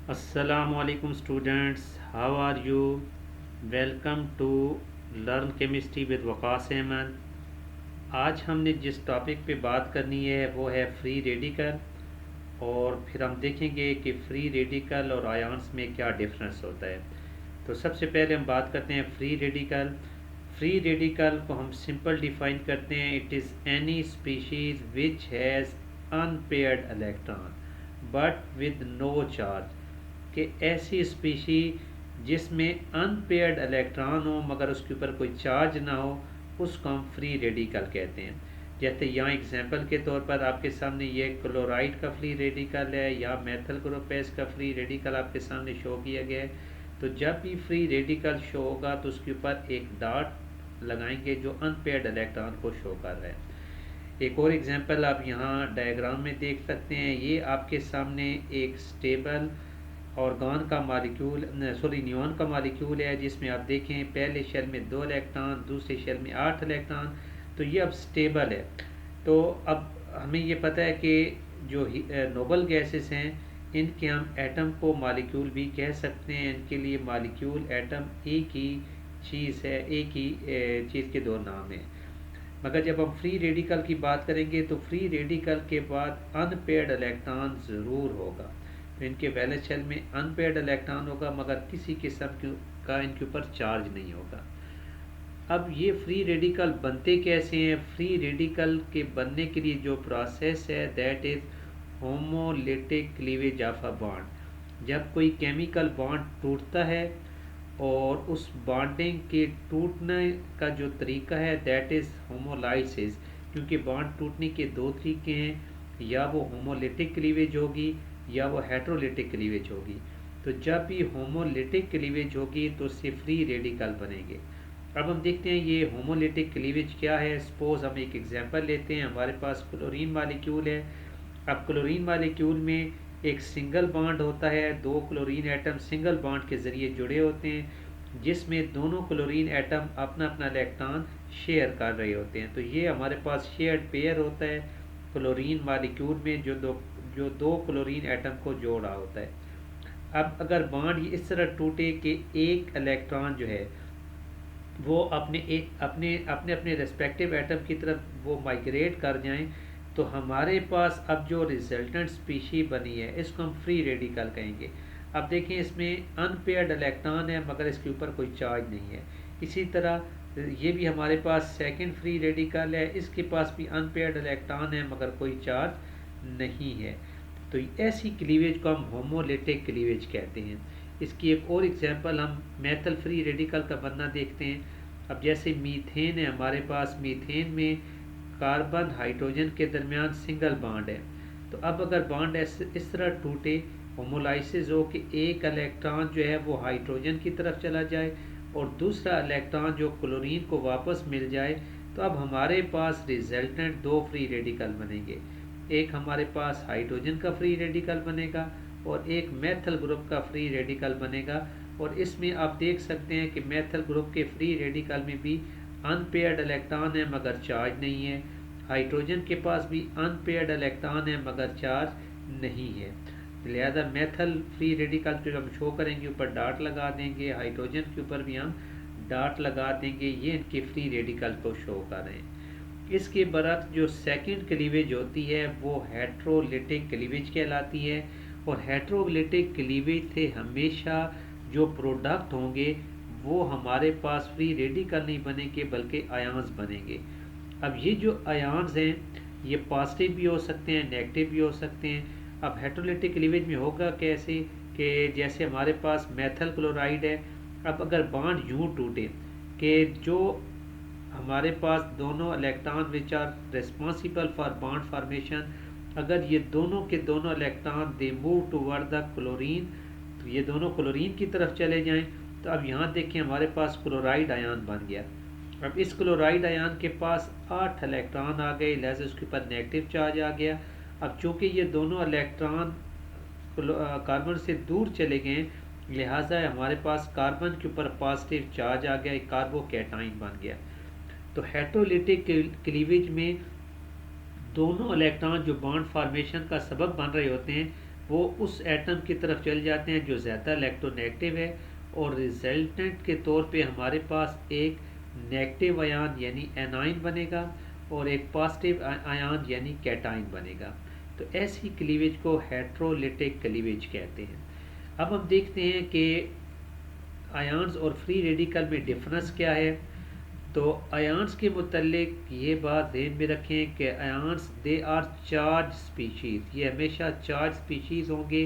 Assalamualaikum students, how are you? Welcome to Learn Chemistry with Waqas Ahmad. आज हमने जिस topic पे बात करनी है वो है फ्री रेडिकल, और फिर हम देखेंगे कि फ्री रेडिकल और आयंस में क्या डिफरेंस होता है। तो सबसे पहले हम बात करते हैं फ्री रेडिकल। फ्री रेडिकल को हम सिंपल डिफाइन करते हैं, it is any species which has unpaired electron but with no charge. कि ऐसी स्पीशी जिसमें अनपेयर्ड इलेक्ट्रॉन हो मगर उसके ऊपर कोई चार्ज ना हो, उसको हम फ्री रेडिकल कहते हैं। जैसे यहाँ एग्जांपल के तौर पर आपके सामने ये क्लोराइड का फ्री रेडिकल है या मेथल ग्रुप है, इसका फ्री रेडिकल आपके सामने शो किया गया है। तो जब भी फ्री रेडिकल शो होगा तो उसके ऊपर एक डॉट लगाएंगे जो अनपेयर्ड इलेक्ट्रॉन को शो कर रहा है। एक और एग्जांपल आप यहाँ डायग्राम में देख सकते हैं। ये आपके सामने एक स्टेबल ऑर्गन का मालिक्यूल नियॉन का मालिक्यूल है, जिसमें आप देखें पहले शेल में 2 इलेक्ट्रॉन, दूसरे शेल में 8 इलेक्ट्रॉन। तो ये अब स्टेबल है। तो अब हमें ये पता है कि जो नोबल गैसेस हैं इनके हम एटम को मालिक्यूल भी कह सकते हैं। इनके लिए मालिक्यूल एटम एक ही चीज़ है, एक ही चीज़ के दो नाम हैं। मगर जब हम फ्री रेडिकल की बात करेंगे तो फ्री रेडिकल के बाद अनपेयर्ड इलेक्ट्रॉन ज़रूर होगा। तो इनके वैलेंस शेल में अनपेयर्ड इलेक्ट्रॉन होगा मगर किसी किस्म का इनके ऊपर चार्ज नहीं होगा। अब ये फ्री रेडिकल बनते कैसे हैं? फ्री रेडिकल के बनने के लिए जो प्रोसेस है that is homolytic cleavage of a bond. जब कोई केमिकल बॉन्ड टूटता है और उस बॉन्डिंग के टूटने का जो तरीका है दैट इज़ होमोलाइसिस। क्योंकि बॉन्ड टूटने के दो तरीके हैं, या वो होमोलिटिक क्लीवेज होगी या वो हेट्रोलिटिक क्लीवेज होगी। तो जब भी होमोलिटिक क्लीवेज होगी तो उससे फ्री रेडिकल बनेंगे। अब हम देखते हैं ये होमोलिटिक क्लीवेज क्या है। सपोज हम एक एग्जांपल लेते हैं, हमारे पास क्लोरीन मालिक्यूल है। अब क्लोरीन मालिक्यूल में एक सिंगल बॉन्ड होता है, 2 क्लोरीन एटम सिंगल बॉन्ड के ज़रिए जुड़े होते हैं, जिसमें दोनों क्लोरीन एटम अपना अपना इलेक्ट्रॉन शेयर कर रहे होते हैं। तो ये हमारे पास शेयर्ड पेयर होता है क्लोरीन मालिक्यूल में, जो दो क्लोरीन एटम को जोड़ रहा होता है। अब अगर बॉन्ड इस तरह टूटे कि एक इलेक्ट्रॉन जो है वो अपने अपने रेस्पेक्टिव एटम की तरफ वो माइग्रेट कर जाएं, तो हमारे पास अब जो रिजल्टेंट स्पीशी बनी है इसको हम फ्री रेडिकल कहेंगे। अब देखें इसमें अनपेयर्ड इलेक्ट्रॉन है मगर इसके ऊपर कोई चार्ज नहीं है। इसी तरह ये भी हमारे पास सेकंड फ्री रेडिकल है, इसके पास भी अनपेयर्ड इलेक्ट्रॉन है मगर कोई चार्ज नहीं है। तो ऐसी क्लीवेज को हम होमोलिटिक क्लीवेज कहते हैं। इसकी एक और एग्जांपल हम मेथल फ्री रेडिकल का बनना देखते हैं। अब जैसे मीथेन है हमारे पास, मीथेन में कार्बन हाइड्रोजन के दरमियान सिंगल बॉन्ड है। तो अब अगर बॉन्ड इस तरह टूटे, होमोलाइसिस हो कि एक इलेक्ट्रॉन जो है वो हाइड्रोजन की तरफ चला जाए और दूसरा इलेक्ट्रॉन जो क्लोरीन को वापस मिल जाए, तो अब हमारे पास रिजल्टेंट 2 फ्री रेडिकल बनेंगे। एक हमारे पास हाइड्रोजन का फ्री रेडिकल बनेगा और एक मेथल ग्रुप का फ्री रेडिकल बनेगा। और इसमें आप देख सकते हैं कि मेथल ग्रुप के फ्री रेडिकल में भी अनपेयर्ड इलेक्ट्रॉन है मगर चार्ज नहीं है। हाइड्रोजन के पास भी अनपेयर्ड इलेक्ट्रॉन है मगर चार्ज नहीं है। लिहाजा मेथल फ्री रेडिकल जो हम शो करेंगे ऊपर डॉट लगा देंगे, हाइड्रोजन के ऊपर भी हम डॉट लगा देंगे, ये इनके फ्री रेडिकल को शो कर रहे हैं। इसके बरक्स जो सेकंड क्लीवेज होती है वो हेट्रोलिटिक क्लीवेज कहलाती है। और हेट्रोलिटिक क्लीवेज से हमेशा जो प्रोडक्ट होंगे वो हमारे पास फ्री रेडिकल नहीं बनेंगे बल्कि आयन्स बनेंगे। अब ये जो आयन्स हैं ये पॉजिटिव भी हो सकते हैं, नेगेटिव भी हो सकते हैं। अब हेट्रोलिटिक क्लीवेज में होगा कैसे कि जैसे हमारे पास मेथल क्लोराइड है। अब अगर बॉन्ड यूँ टूटे कि जो हमारे पास दोनों electron which are responsible for bond formation, अगर ये दोनों के दोनों electron they move toward the chlorine, तो ये दोनों क्लोरीन की तरफ चले जाएं, तो अब यहाँ देखें हमारे पास क्लोराइड आयन बन गया। अब इस क्लोराइड आयन के पास 8 इलेक्ट्रॉन आ गए, लिहाजा उसके ऊपर नेगेटिव चार्ज आ गया। अब चूँकि ये दोनों इलेक्ट्रॉन कार्बन से दूर चले गए, लिहाजा हमारे पास कार्बन के ऊपर पॉजिटिव चार्ज आ गया, एक कार्बोकैटाइन बन गया। तो हेट्रोलिटिक क्लीवेज में दोनों इलेक्ट्रॉन जो बॉन्ड फॉर्मेशन का सबब बन रहे होते हैं वो उस एटम की तरफ चले जाते हैं जो ज़्यादा इलेक्ट्रोनेगेटिव है, और रिजल्टेंट के तौर पे हमारे पास एक नेगेटिव आयन यानी एनाइन बनेगा और एक पॉजिटिव आयन यानी कैटाइन बनेगा। तो ऐसी क्लीवेज को हेट्रोलिटिक क्लीवेज कहते हैं। अब हम देखते हैं कि आयन्स और फ्री रेडिकल में डिफरेंस क्या है। तो आयन्स के मुतल्लिक ये बात ध्यान में रखें कि ions they are charge species, ये हमेशा चार्ज स्पीशीज़ होंगे।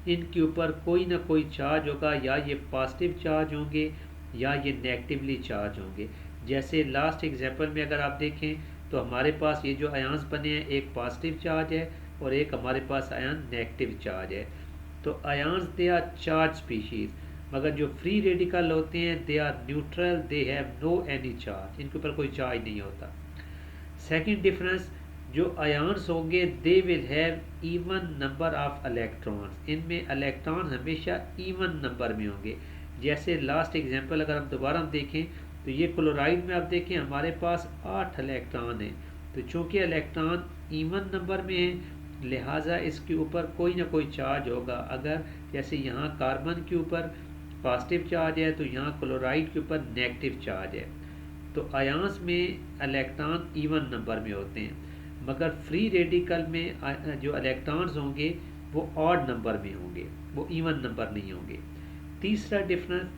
इनके ऊपर कोई ना कोई चार्ज होगा, या ये पॉजिटिव चार्ज होंगे या ये नेगेटिवली चार्ज होंगे। जैसे लास्ट एग्जांपल में अगर आप देखें तो हमारे पास ये जो आयन्स बने हैं, एक पॉजिटिव चार्ज है और एक हमारे पास आयन नेगेटिव चार्ज है। तो ions they are charge species, मगर जो फ्री रेडिकल होते हैं they are neutral, they have no any charge, इनके ऊपर कोई चार्ज नहीं होता। सेकंड डिफरेंस, जो आयन्स होंगे they will have even number of electrons, इनमें इलेक्ट्रॉन हमेशा इवन नंबर में होंगे। जैसे लास्ट एग्जांपल अगर हम दोबारा देखें तो ये क्लोराइड में आप देखें हमारे पास 8 इलेक्ट्रॉन हैं। तो चूँकि इलेक्ट्रॉन इवन नंबर में है लिहाजा इसके ऊपर कोई ना कोई चार्ज होगा। अगर जैसे यहाँ कार्बन के ऊपर पॉजिटिव चार्ज है तो यहाँ क्लोराइड के ऊपर नेगेटिव चार्ज है। तो आयन्स में इलेक्ट्रॉन इवन नंबर में होते हैं, मगर फ्री रेडिकल में जो इलेक्ट्रॉन्स होंगे वो ऑड नंबर में होंगे, वो इवन नंबर नहीं होंगे। तीसरा डिफरेंस,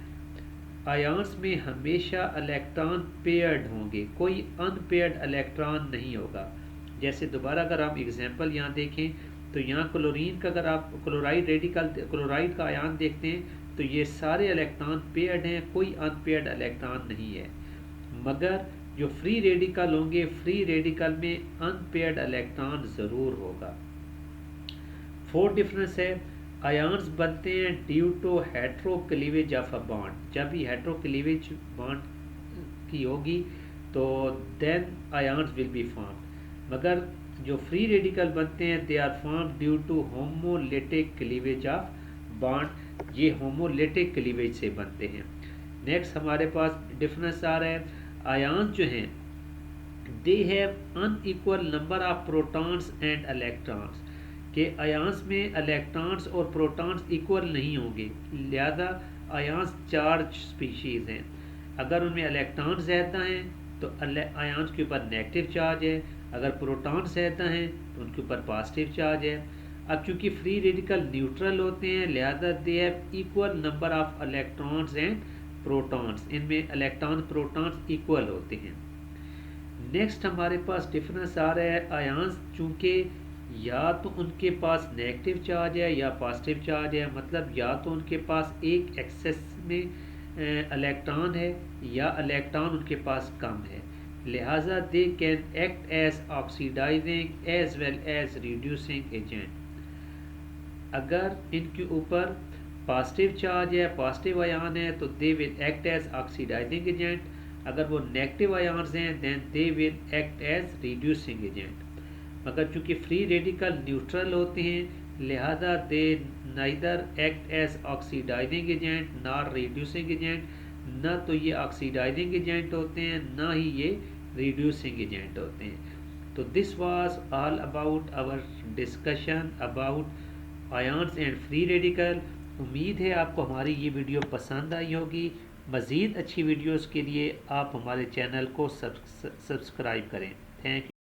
आयन्स में हमेशा इलेक्ट्रॉन पेयर्ड होंगे, कोई अनपेयर्ड इलेक्ट्रॉन नहीं होगा। जैसे दोबारा अगर आप एग्जांपल यहाँ देखें तो यहाँ क्लोरीन का अगर आप क्लोराइड का आयन देखते हैं तो ये सारे इलेक्ट्रॉन पेयर्ड हैं, कोई अनपेयर्ड इलेक्ट्रॉन नहीं है। मगर जो फ्री रेडिकल होंगे, फ्री रेडिकल में अनपेयर्ड इलेक्ट्रॉन ज़रूर होगा। फोर्थ डिफरेंस है, आयन्स बनते हैं due to hetero cleavage of a bond, जब भी हेट्रो क्लीवेज बॉन्ड की होगी तो then ions will be form. मगर जो फ्री रेडिकल बनते हैं they are form due to homolytic cleavage of bond, ये होमोलिटिक क्लीवेज से बनते हैं। नेक्स्ट हमारे पास डिफरेंस आ रहा है, आयन्स जो हैं they have unequal number of protons and electrons, के आयन्स में इलेक्ट्रॉन्स और प्रोटॉन्स इक्वल नहीं होंगे, लिहाजा आयन्स चार्ज स्पीशीज़ हैं। अगर उनमें इलेक्ट्रॉन ज़्यादा हैं तो आयन्स के ऊपर नेगेटिव चार्ज है, अगर प्रोटॉन ज़्यादा हैं तो उनके ऊपर पॉजिटिव चार्ज है। अब चूँकि फ्री रेडिकल न्यूट्रल होते हैं लिहाजा they have equal number of electrons and protons, इनमें इलेक्ट्रॉन प्रोटॉन्स इक्वल होते हैं। नेक्स्ट हमारे पास डिफरेंस आ रहा है, आयन्स चूँकि या तो उनके पास नेगेटिव चार्ज है या पॉजिटिव चार्ज है, मतलब या तो उनके पास एक एक्सेस में इलेक्ट्रॉन है या इलेक्ट्रॉन उनके पास कम है, लिहाजा they can act as oxidising as well as reducing agent. अगर इनके ऊपर पॉजिटिव चार्ज है, पॉजिटिव आयन है तो they will act as oxidising agent, अगर वो नेगेटिव आयन्स हैं then they will act as reducing agent. मगर चूँकि फ्री रेडिकल न्यूट्रल होते हैं लिहाजा they neither act as oxidising agent nor reducing agent, न तो ये ऑक्सीडाइजिंग एजेंट होते हैं ना ही ये रिड्यूसिंग एजेंट होते हैं। तो this was all about our discussion about ions and free radical. उम्मीद है आपको हमारी ये वीडियो पसंद आई होगी। मज़ीद अच्छी वीडियोज़ के लिए आप हमारे चैनल को सब्सक्राइब करें। Thank you.